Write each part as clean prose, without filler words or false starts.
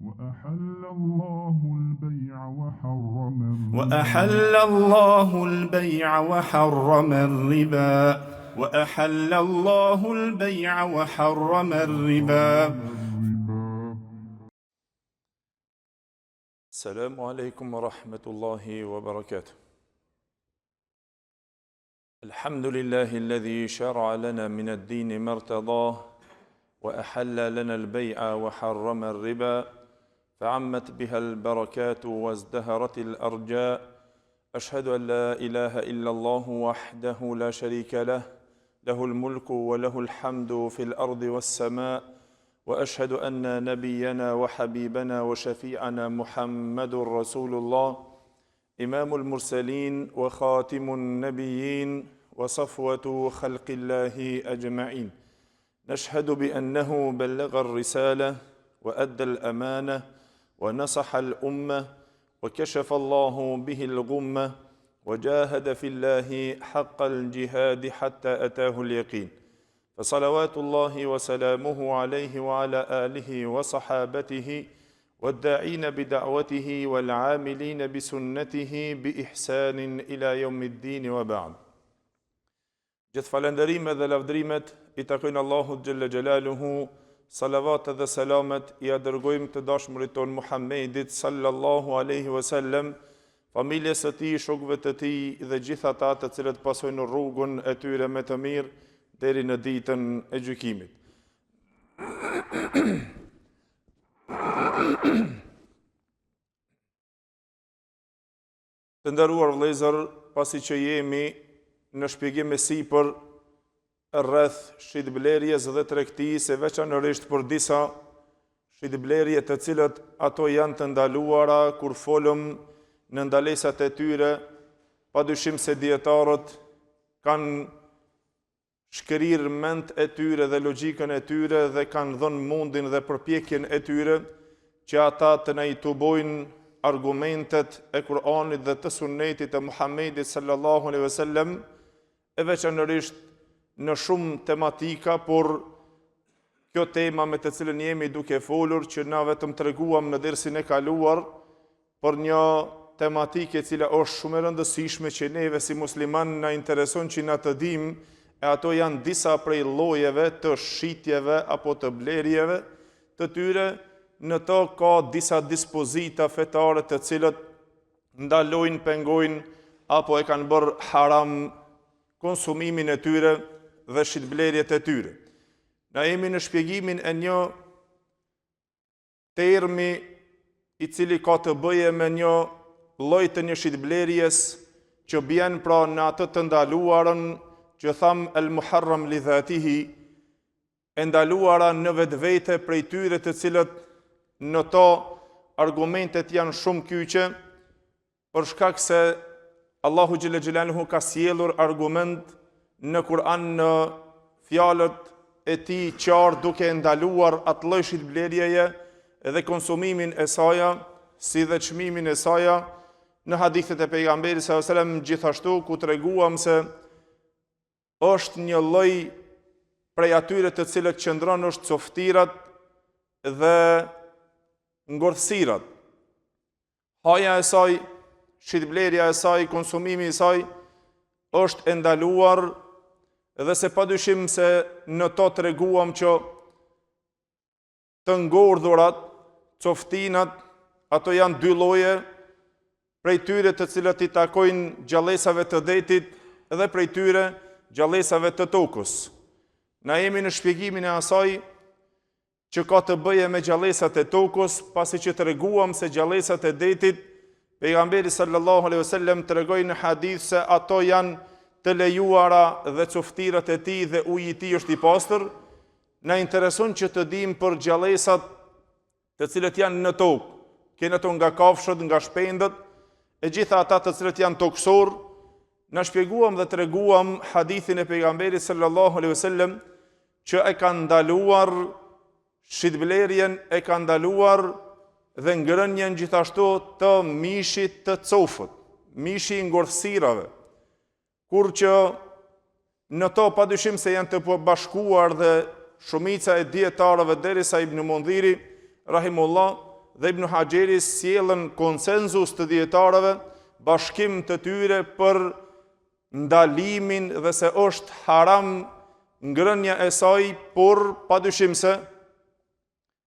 وأحل الله البيع وحرم الربا وأحل الله البيع وحرم الربا. السلام عليكم ورحمة الله وبركاته. الحمد لله الذي شرع لنا من الدين ما ارتضاه وأحل لنا البيع وحرم الربا فعمت بها البركات وازدهرت الأرجاء. أشهد أن لا إله إلا الله وحده لا شريك له له الملك وله الحمد في الأرض والسماء. وأشهد أن نبينا وحبيبنا وشفيعنا محمد رسول الله إمام المرسلين وخاتم النبيين وصفوة خلق الله أجمعين. نشهد بأنه بلغ الرسالة وأدى الأمانة ونصح الأمة وكشف الله به الغمة وجاهد في الله حق الجهاد حتى أتاه اليقين. فصلوات الله وسلامه عليه وعلى آله وصحابته والداعين بدعوته والعاملين بسنته بإحسان إلى يوم الدين وبعد. Gjithë falënderimet dhe lavdrimet I takojnë Allahut Gjelle Gjelaluhu, salavat dhe selamet I adërgojmë të dashmurit ton Muhammedit sallallahu aleyhi wasallam, familjes së tij, shokëve të tij dhe gjithë ata të cilët pasojnë rrugën e tyre me të mirë deri në ditën e gjykimit. Të nderuar vëllezër, pasi që jemi në shpjegim e sipër rreth shitblerjes dhe tregtisë, veçanërisht për disa shitblerje të cilët ato janë të ndaluara kur folëm në ndalesat e tyre, padyshim se dietarët kanë shkërir mend e tyre dhe logjikën e tyre dhe kanë dhënë mundin dhe përpjekjen e tyre që ata të na I tubojnë argumentet e Kur'anit dhe të sunnetit të Muhammedit sallallahu alaihi wasallam, e veçanërisht në shumë tematika, por kjo tema me të cilën jemi duke folur, që na vetëm treguam në dersin e kaluar, për një tematikë e cila është shumë e rëndësishme që neve si musliman na intereson që na të dimë, e ato janë disa prej llojeve të shitjeve apo të blerjeve të tyre. Në to ka disa dispozita fetare të cilët ndalojnë, pengojnë apo e kanë bërë haram konsumimin e tyre dhe shitblerjet e tyre. Na jemi në shpjegimin e një termi I cili ka të bëje me një lloj të një shitblerjes që bjen pra në atë të ndaluarën që tham el muharram li dhatihi, e ndaluara në vetvete prej tyre të cilët në to argumentet janë shumë kyçe, për shkak se Allahu Gjelle Gjelaluhu ka sjellur argument në Kur'an në fjalët e tij qartë duke ndaluar atë lloj shitblerjeje dhe konsumimin e saj, si dhe çmimin e saj, në hadithet e pejgamberit sallallahu alajhi wasallam, gjithashtu ku treguam se është një lloj prej atyre të cilët qëndron është coftirat dhe ngordhësirat. Haja e saj, shitblerja e saj, konsumimi I saj është e ndaluar, dhe se padyshim se në to treguam që të ngordhurat, coftinat, ato janë dy lloje, prej tyre të cilët I takojnë gjallësave të detit dhe prej tyre gjallësave të tokës. Na jemi në shpjegimin e asaj që ka të bëje me gjallësat e tokës, pasi që treguam se gjallësat e detit, pejgamberi sallallahu alaihi wasallam tregoi në hadith se ato janë të lejuara dhe coftirat e tij dhe uji I tij është I pastër. Na intereson që të dim për gjallësat të cilët janë në tokë, kënë ato nga kafshët, nga shpendët, e gjitha ata të cilët janë tokësor. Na shpjeguam dhe treguam hadithin e pejgamberit sallallahu alaihi wasallam që e kanë ndaluar shitblerjen, e kanë ndaluar dhe ngrënjen gjithashtu të mishit të cofët, mishi I ngordhësirave, kur që në to padyshim se janë të bashkuar dhe shumica e dietarëve derisa Ibn Mundhiri rahimullah dhe Ibn Hajeri sjellën konsenzus të dietarëve, bashkim të tyre për ndalimin dhe se është haram ngrënia e saj, por padyshim se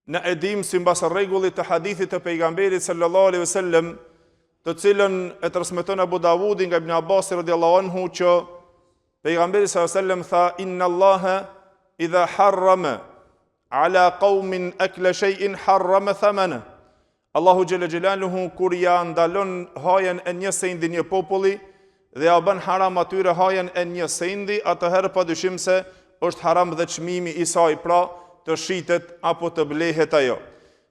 në edhim si mbas rregullit të hadithit të pejgamberit sallallahu alaihi wasallam, të cilën e transmeton Abu Davudi nga Ibn Abbas radhiyallahu anhu, që pejgamberi sallallahu alaihi wasallam tha: "Inna Allaha idha harrama ala qaumin akla shay'in harrama thamana." Allahu xhalla xhelaluhu kur ja ndalon hajen e një sendi një populli dhe ja bën haram atyre hajen e një sendi, atëherë padyshim se është haram dhe çmimi i saj, pra të shitet apo të blehet ajo.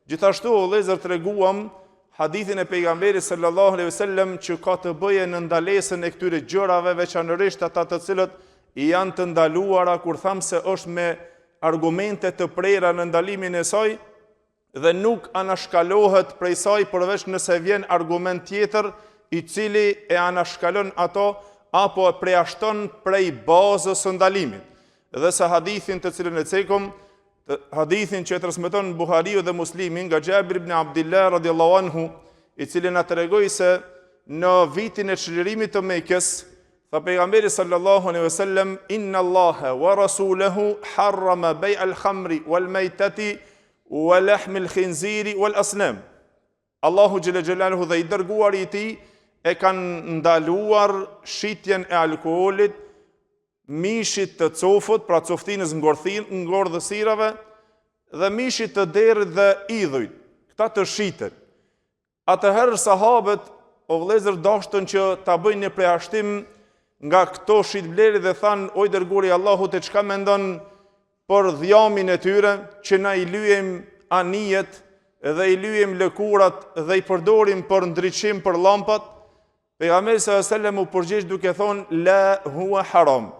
Gjithashtu o vëllezër, treguam hadithin e pejgamberit sallallahu alaihi wasallam që ka të bëjë në ndalesën e këtyre gjërave, veçanërisht ata të cilët janë të ndaluara, kur tham se është me argumente të prera në ndalimin e saj dhe nuk anashkalohet prej saj përveç nëse vjen argument tjetër i cili e anashkalon ato apo e preashton prej bazës së ndalimit. Dhe sa hadithin të cilën e cekum, hadithin që e transmeton Buhariu dhe Muslimi nga Jabir ibn Abdullah radhiyallahu anhu, i cili na tregoi se në vitin e çlirimit të Mekës, tha pejgamberi sallallahu alaihi wasallam: "Inna Allaha wa rasulahu harrama bay' al-khamri wal maytati wa lahm al-khinziri wal asnam." Allahu xhalla xhelaluhu dhe i dërguari i tij e kanë ndaluar shitjen e alkoolit, mishit të cofut, pra coftinës ngordhësirave, dhe mishit të derrit dhe idhujt, këta të shiten. Atëherë sahabët, o vëllezër, dashtën që ta bëjnë një preashtim nga këto shitbleri dhe thanë: "O i dërguari i Allahut, e çka mendon për dhjamin e tyre, që na i lyejm anijet dhe i lyejm lëkurat dhe i përdorim për ndriçim për llampat?" Pejgamberi sallallahu alajhi wasallam u përgjigj duke thonë: "La huwa haram."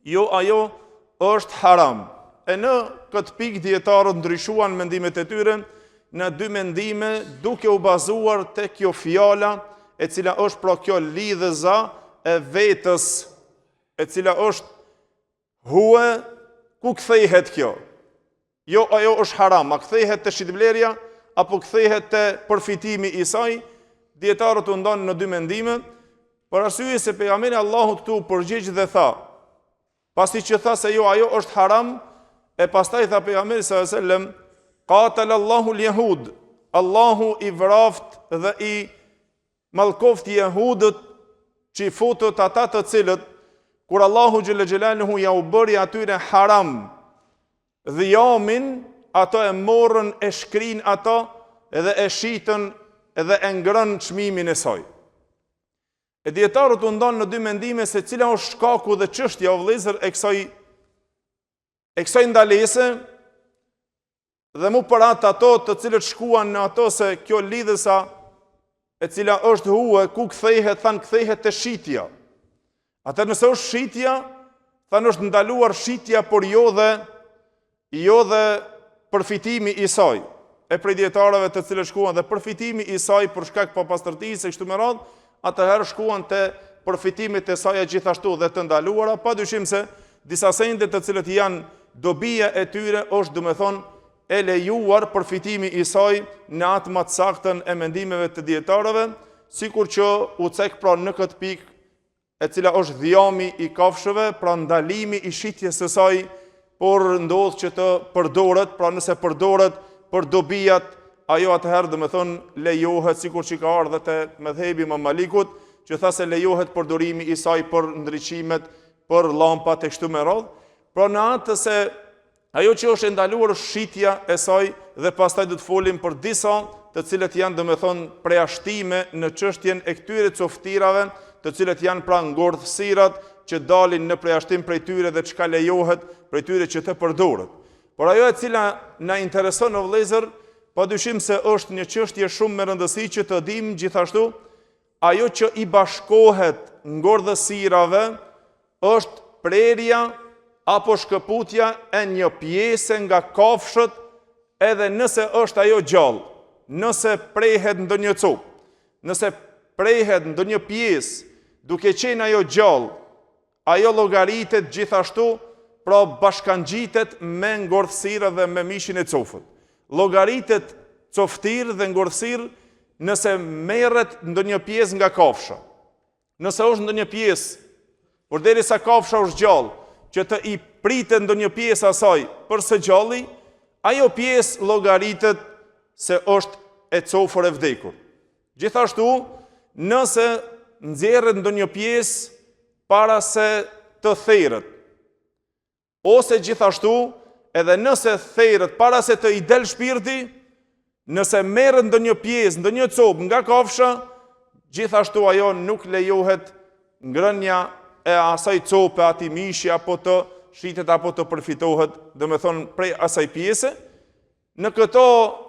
Jo, ajo është haram. E në këtë pikë dietarët ndryshuan mendimet e tyre në dy mendime, duke u bazuar te kjo fjala, e cila është pra kjo lidhëza e vetës, e cila është huwa, ku kthehet kjo? Jo, ajo është haram, a kthehet te shitblerja apo kthehet te përfitimi i saj? Dietarët u ndonë në dy mendime, për arsye se pejgamberi Allahut këtu përgjigj dhe tha, pasi që tha se jo, ajo është haram, e pastaj tha pejgamberi sallallahu alajhi wasallam: "Qatala Allahu al-yahud." Allahu i vraft dhe i mallkoft jehudët, që i futët ata të cilët kur Allahu xhalla xhelaluhu ja u bëri atyre haram dhjamin, ato e morën, e shkrin ato edhe e shitën edhe e ngrën çmimin e saj. E dietarët u ndonë në dy mendime se cila është shkaku dhe çështja, o vëllezër, e kësaj ndalese, dhe mu për ato të cilët shkuan në ato se kjo lidhësa e cila është huë, ku kthehet, thanë kthehet te shitja. Atë nëse është shitja, thanë është ndaluar shitja, por jo dhe përfitimi i saj. E prej dietarëve të cilët shkuan dhe përfitimi i saj për shkak pa pastërtisë e kështu me radhë, atëherë shkuan te përfitimit e saj gjithashtu dhe të ndaluara, padyshim se disa sende të cilët janë dobia e tyre është, domethënë, e lejuar përfitimi i saj në atë më të saktën e mendimeve të dietarëve, sikur që u cek pra në këtë pikë, e cila është dhjami i kafshëve, pra ndalimi i shitjes së saj, por ndodh që të përdoret, pra nëse përdoret për dobijat, ajo atëherë domethënë lejohet, sikur që ka ardhur te mëdhëbi i Malikut, që tha se lejohet përdorimi i saj për ndriçimet, për llampat e kështu me radhë. Pra në atë se ajo që është ndaluar shitja e saj, dhe pastaj do të folim për disa të cilët janë domethënë preashtime në çështjen e këtyre coftirave, të cilët janë pra ngordhësirat që dalin në preashtim prej tyre dhe çka lejohet prej tyre që të përdoret. Por ajo e cila na intereson, o vëllezër, padyshim se është një çështje shumë me rëndësi që të dimë gjithashtu, ajo që i bashkohet ngordhësirave është prerja apo shkëputja e një pjese nga kafshët, edhe nëse është ajo gjallë, nëse prehet ndonjë copë, nëse prehet ndonjë pjesë, duke qenë ajo gjallë, ajo llogaritet gjithashtu, pra bashkangjitet me ngordhësira dhe me mishin e cofët. Llogaritet coftir dhe ngordhësir nëse merret ndonjë pjesë nga kafsha. Nëse është ndonjë pjesë, përderisa kafsha është gjallë, që të i pritet ndonjë pjesë asaj për së gjalli, ajo pjesë llogaritet se është e cofër e vdekur. Gjithashtu, nëse nxjerret ndonjë pjesë para se të therrët, ose gjithashtu, edhe nëse therrët para se të i del shpirti, nëse merret ndonjë pjesë, ndonjë copë nga kafsha, gjithashtu ajo nuk lejohet ngrënia e asaj cope, ati mishi, apo të shitet, apo të përfitohet, dhe me thonë prej asaj pjese. Në këto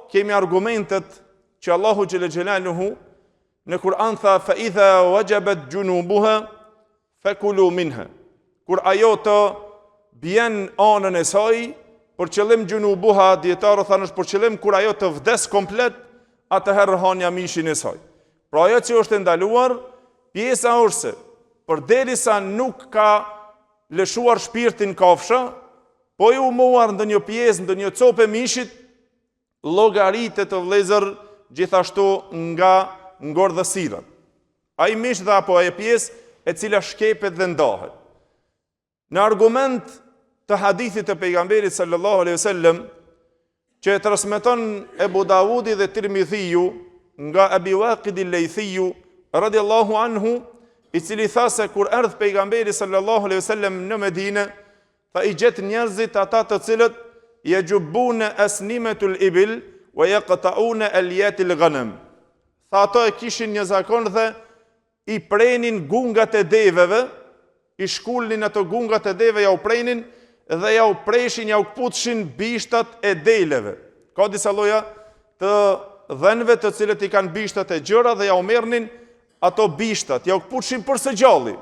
kemi argumentet që Allahu xhelle xhelaluhu në Kur'an tha fa idha wajabat junubuha fakulu minha. Kur ajo të bjen anën e saj, për qëllim junubuha, dietarët thanë është për qëllim kur ajo të vdes komplet, atëherë hanja mishin e saj. Pra ajo që është ndaluar, pjesa është se përderisa nuk ka lëshuar shpirtin kafsha, po i umuar ndonjë pjesë, ndonjë copë mishit, llogaritet të vëllezër gjithashtu nga ngordhësirat. Ai mish dhe apo ai pjesë e cila shkepet dhe ndahet. Në argument të hadithit të pejgamberit sallallahu alaihi wasallam, që e transmeton Ebu Davudi dhe Tirmidhiu nga Abi Waqid al-Laythiu radhiyallahu anhu, i cili tha se kur erdhi pejgamberi sallallahu alaihi wasallam në Medinë, tha i gjet njerëzit ata të cilët yajubbuna asnimatul ibil wa yaqta'una alyatil ghanam. Tha ato e kishin një zakon dhe i prenin gungat e deveve, i shkullnin ato gungat e deveve, ja u prenin dhe ja u preshin, ja u kputshin bishtat e deleve. Ka disa lloja të dhenve të cilët i kanë bishtat e gjëra dhe ja u merrnin ato bishtat, ja u kputshin për së gjalli.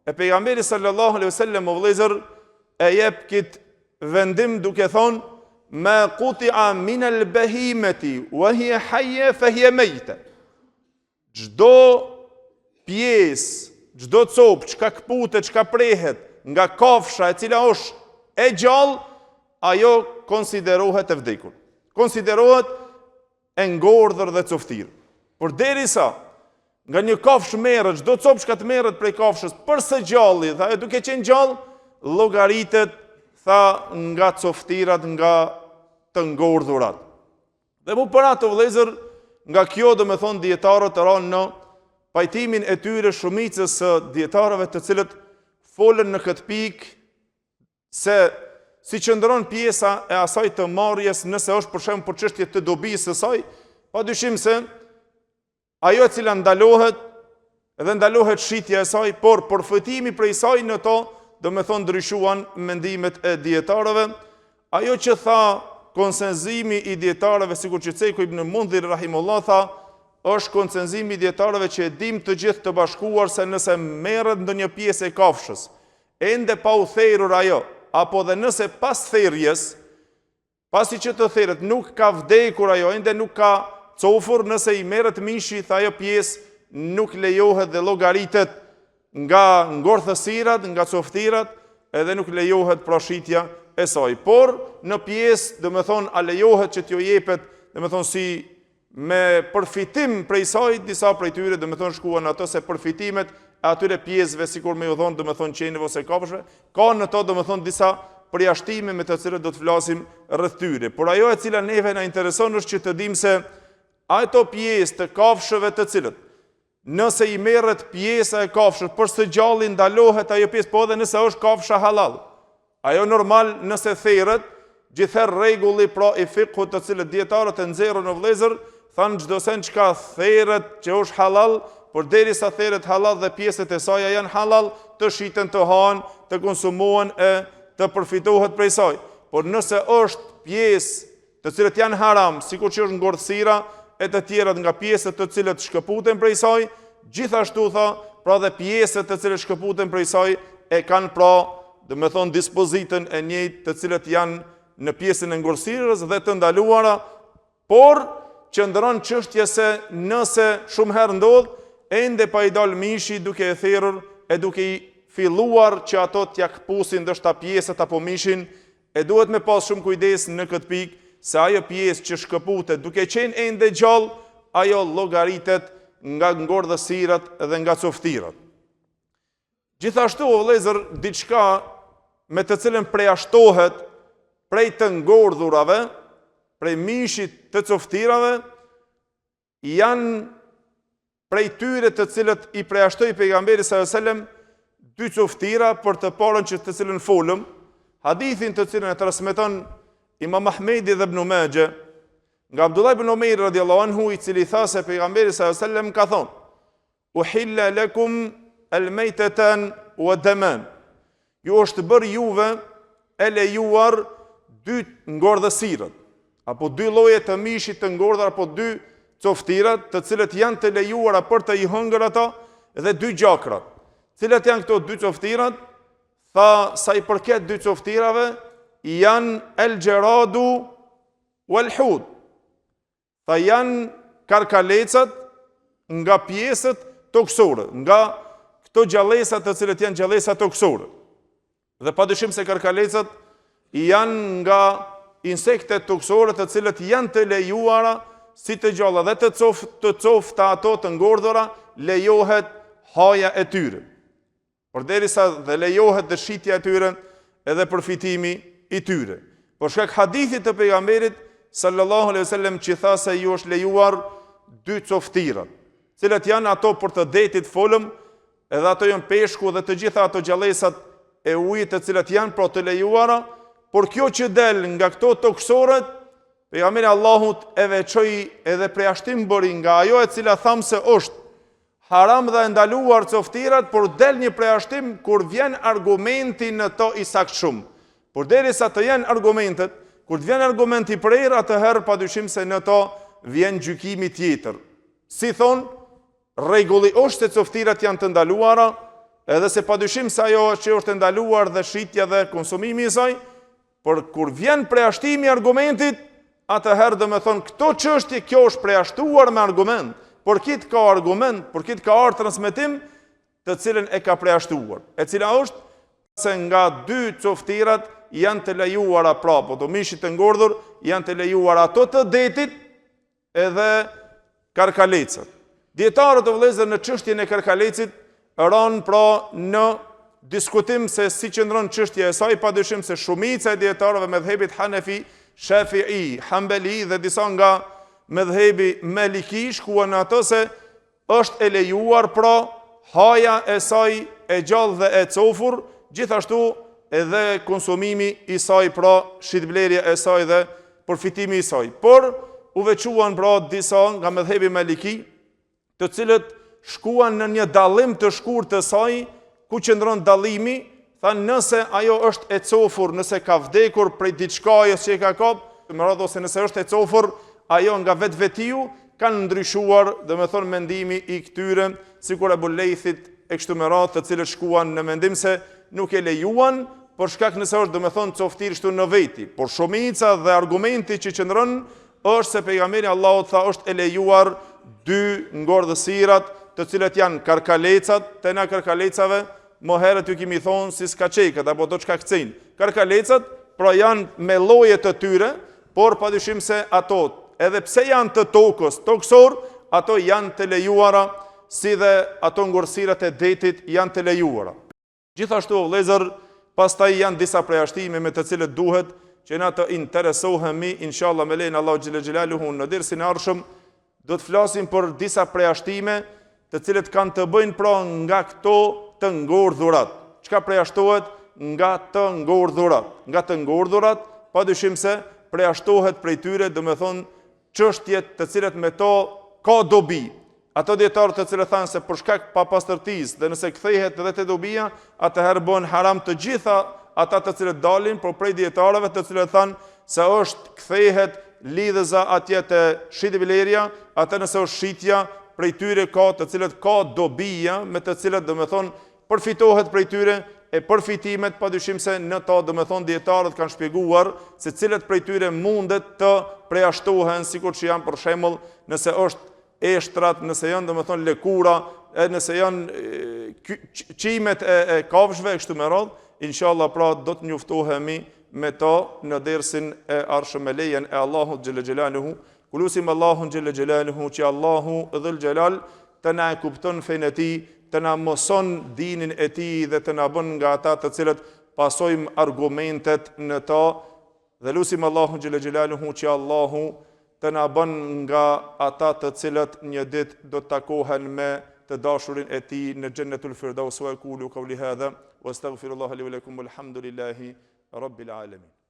E pejgamberi sallallahu alaihi wasallam o vëllezër e jep kit vendim duke thonë ma quti'a min al-bahimati wa hiya hayya fa hiya mayta. Çdo pjesë, çdo copë çka kputet, çka prehet nga kafsha e cila është e gjallë, ajo konsiderohet e vdekur. Konsiderohet e ngordhër dhe coftir. Por derisa nga një kafshë merret, çdo copë që të merret prej kafshës për së gjalli, dhe ajo duke qenë gjallë, llogaritet tha nga coftirat, nga të ngordhurat. Dhe mu për atë vëllezër, nga kjo do me thonë dietarët të ranë në pajtimin e tyre shumicës së dietarëve të cilët folën në këtë pikë se si qëndron pjesa e asaj të marrjes nëse është për shembull për çështje të dobisë së saj, padyshim se ajo e cila ndalohet dhe ndalohet shitja e saj, por përfitimi prej saj në to do me thonë ndryshuan mendimet e dietarëve. Ajo që tha konsenzimi i dietarëve, sikur që Ceku ibn Mundhir rahimullah tha, është konsenzimi i dietarëve që e dim të gjithë të bashkuar se nëse merret ndonjë pjesë e kafshës, ende pa u therrur ajo, apo dhe nëse pas therrjes, pasi që të therret nuk ka vdekur ajo, ende nuk ka cofur, nëse i merret mishi, tha ajo pjesë nuk lejohet dhe llogaritet nga ngordhësirat, nga coftirat, edhe nuk lejohet prashitja e saj. Por në pjesë, do me thonë, a lejohet që t'jo jepet, do me thonë si me përfitim prej saj, disa prej tyre, do me thonë shkuan ato se përfitimet e atyre pjesëve, sikur me ju thonë, do me thonë qenëve ose kafshëve, ka në to, do me thonë, disa përjashtime me të cilët do të flasim rreth tyre. Por ajo e cila neve na intereson është që të dim se ato pjesë të kafshëve të cilët, nëse i merret pjesa e kafshës për së gjalli, ndalohet ajo pjesë, po edhe nëse është kafsha halal. Ajo normal nëse therret, gjithherë rregulli pra i fikut të cilët dietarët e nxjerrën në vëllezër, thanë çdo sen çka therret që është halal, por derisa therret halal dhe pjesët e saj janë halal, të shiten, të hahen, të konsumohen e të përfitohet prej saj. Por nëse është pjesë të cilët janë haram, sikur që është ngordhësira e të tjerat nga pjesët të cilët shkëputen prej saj, gjithashtu tha, pra dhe pjesët të cilët shkëputen prej saj e kanë pra, dhe me thonë, dispozitën e njëjtë të cilët janë në pjesën e ngordhësirës dhe të ndaluara, por qëndron çështja se nëse shumë herë ndodh, ende pa i dal mishi duke e therrur e duke i filluar që ato t'ja kpusin ndoshta pjesët apo mishin, e duhet me pas shumë kujdes në këtë pikë se ajo pjesë që shkëputet duke qenë ende gjallë, ajo llogaritet nga ngordhësirat dhe nga coftirat. Gjithashtu, o vëllezër, diçka me të cilën përjashtohet prej të ngordhurave, prej mishit të coftirave, janë prej tyre të cilët i përjashtoi pejgamberi sallallahu alajhi wasallam dy coftira për të parën që të cilën folëm, hadithin të cilën e transmeton Imam Ahmedi dhe Ibn Majah, nga Abdullah ibn Umair radhiyallahu anhu, i cili tha se pejgamberi sallallahu alajhi wasallam ka thonë: "Uhilla lakum al-maytatan wa daman." Ju është bërë juve e lejuar dy ngordhësirat, apo dy lloje të mishit të ngordhur, apo dy coftirat, të cilët janë të lejuara për të i hëngër ata, dhe dy gjakrat. Cilat janë këto dy coftirat? Tha, sa i përket dy coftirave, janë el-gjeradu wal-hud. Tha, janë karkalecat nga pjesët toksore, nga këto gjallësat të cilët janë gjallësa toksore. Dhe padyshim se karkalecat janë nga insektet toksore të cilët janë të lejuara si të gjalla dhe të cofta ato të ngordhura, lejohet haja e tyre. Përderisa dhe lejohet dëshitja e tyre edhe përfitimi i tyre. Por shkak hadithit të pejgamberit sallallahu alaihi wasallam që tha se ju është lejuar dy coftirat, cilat janë ato për të detit folëm, edhe ato janë peshku dhe të gjitha ato gjallësat e ujit të cilat janë për të lejuara, por kjo që del nga këto toksorët, pejgamberi Allahut e veçoi edhe përjashtim bëri nga ajo e cila thamë se është haram dhe ndaluar coftirat, por del një përjashtim kur vjen argumenti në to i saktshëm. Por derisa të jenë argumentet, kur të vjen argumenti prerë, atëherë padyshim se në to vjen gjykimi tjetër. Si thonë, rregulli është se coftirat janë të ndaluara, edhe se padyshim se ajo që është ndaluar dhe shitja dhe konsumimi i saj, por kur vjen përjashtimi i argumentit, atëherë do me thonë këto çështje kjo është përjashtuar me argument, por kitë ka argument, por kitë ka ardhur transmetim të cilën e ka përjashtuar, e cila është se nga dy coftirat janë të lejuara prapo, do mishit të ngordhur janë të lejuara ato të detit edhe karkalecat. Dietarët e vëllezër në çështjen e karkalecit ranë pra në diskutim se si qëndron çështja e saj, padyshim se shumica e dietarëve me mëdhëbit Hanefi, Shafi'i, Hanbali dhe disa nga mëdhëbi Maliki shkuan në atë se është e lejuar pra haja e saj e gjallë dhe e cofur, gjithashtu edhe konsumimi i saj pra shitblerja e saj dhe përfitimi i saj. Por u veçuan pra disa nga mëdhëbi Maliki, të cilët shkuan në një dallim të shkurtë të saj, ku qëndron dallimi, thanë nëse ajo është e cofur, nëse ka vdekur prej diçkajës që e ka kap, me radhë ose nëse është e cofur, ajo nga vetvetiu, kanë ndryshuar, dhe me thonë mendimi i këtyre, sikur Abu Lejthit e kështu me radhë, të cilët shkuan në mendim se nuk e lejuan, por shkak nëse është, dhe me thonë, coftir shtu në veti. Por shumica dhe argumenti që qëndron është se pejgamberi Allahut tha është e lejuar dy ngordhësirat, të cilët janë karkalecat, të na karkalecave, më herët ju kemi thonë si skaçekët, apo do çka kcejnë. Karkalecat, pra janë me lloje të tyre, por padyshim se ato, edhe pse janë të tokës, toksor, ato janë të lejuara, si dhe ato ngordhësirat e detit janë të lejuara. Gjithashtu, vëllezër, pastaj janë disa përjashtime me të cilët duhet që na të interesohemi, inshallah me lejen Allahu xhel xelaluhu në dersin e ardhshëm, do të flasim për disa përjashtime të cilët kanë të bëjnë pra nga këto të ngordhurat. Çka përjashtohet nga të ngordhurat? Nga të ngordhurat, padyshim se përjashtohet prej tyre, do me thonë, çështjet të cilët me to ka dobi. Ato dietarë të cilët thanë se për shkak papastërtisë dhe nëse kthehet edhe te dobia, atëherë bën haram të gjitha ata të cilët dalin, por prej dietarëve të cilët thanë se është kthehet lidhëza atje te shitblerja, atë nëse është shitja, prej tyre ka të cilët ka dobia, me të cilët do me thonë përfitohet prej tyre, e përfitimet padyshim se në to do me thonë dietarët kanë shpjeguar se cilët prej tyre mundet të përjashtohen, sikur që janë për shembull nëse është eshtrat, nëse janë do me thonë lëkura, nëse janë qimet e kafshëve, kështu me radhë, inshallah pra do të njoftohemi me ta në dersin e arshëm e lejen e Allahut xhelle xhelaluhu. Kulusim Allahun xhelle xhelaluhu që Allahu dhul xhelal të na kupton fenë e tij, të na mëson dinin e tij dhe të na bën nga ata të cilët pasojmë argumentet në ta. Dhe lusim Allahun xhelle xhelaluhu që Allahu të na bën nga ata të cilët një ditë do të takohen me të dashurin e tij në Jannatul Firdaus. Wa aqulu qawli hadha wastaghfirullaha li wa lakum walhamdulillahi rabbil alamin.